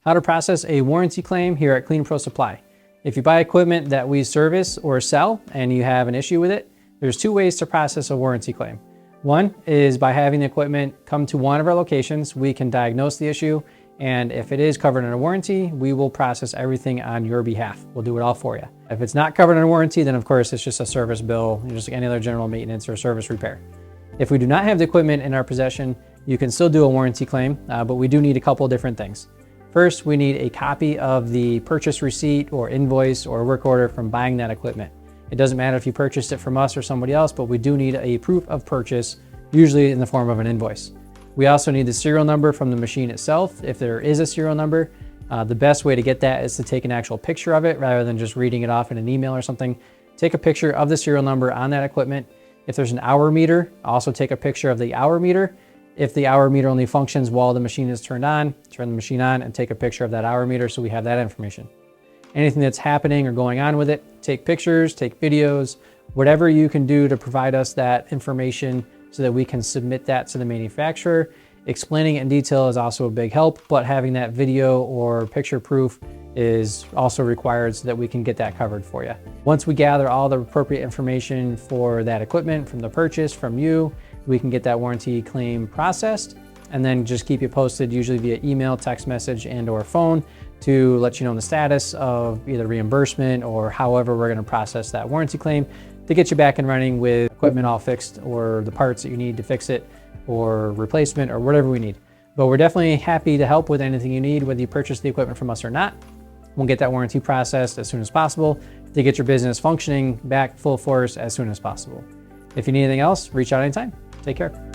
How to process a warranty claim here at Clean Pro Supply. If you buy equipment that we service or sell and you have an issue with it, there's two ways to process a warranty claim. One is by having the equipment come to one of our locations. We can diagnose the issue, and if it is covered under warranty, we will process everything on your behalf. We'll do it all for you. If it's not covered under warranty, then of course it's just a service bill, just like any other general maintenance or service repair. If we do not have the equipment in our possession, you can still do a warranty claim, but we do need a couple of different things. First, we need a copy of the purchase receipt or invoice or work order from buying that equipment. It doesn't matter if you purchased it from us or somebody else, but we do need a proof of purchase, usually in the form of an invoice. We also need the serial number from the machine itself, if there is a serial number. The best way to get that is to take an actual picture of it rather than just reading it off in an email or something. Take a picture of the serial number on that equipment. If there's an hour meter, also take a picture of the hour meter. If the hour meter only functions while the machine is turned on, turn the machine on and take a picture of that hour meter so we have that information. Anything that's happening or going on with it, take pictures, take videos, whatever you can do to provide us that information so that we can submit that to the manufacturer. Explaining it in detail is also a big help, but having that video or picture proof is also required so that we can get that covered for you. Once we gather all the appropriate information for that equipment, from the purchase, from you, we can get that warranty claim processed and then just keep you posted, usually via email, text message, and or phone, to let you know the status of either reimbursement or however we're gonna process that warranty claim to get you back and running with equipment all fixed or the parts that you need to fix it or replacement or whatever we need. But we're definitely happy to help with anything you need, whether you purchase the equipment from us or not. We'll get that warranty processed as soon as possible to get your business functioning back full force as soon as possible. If you need anything else, reach out anytime. Take care.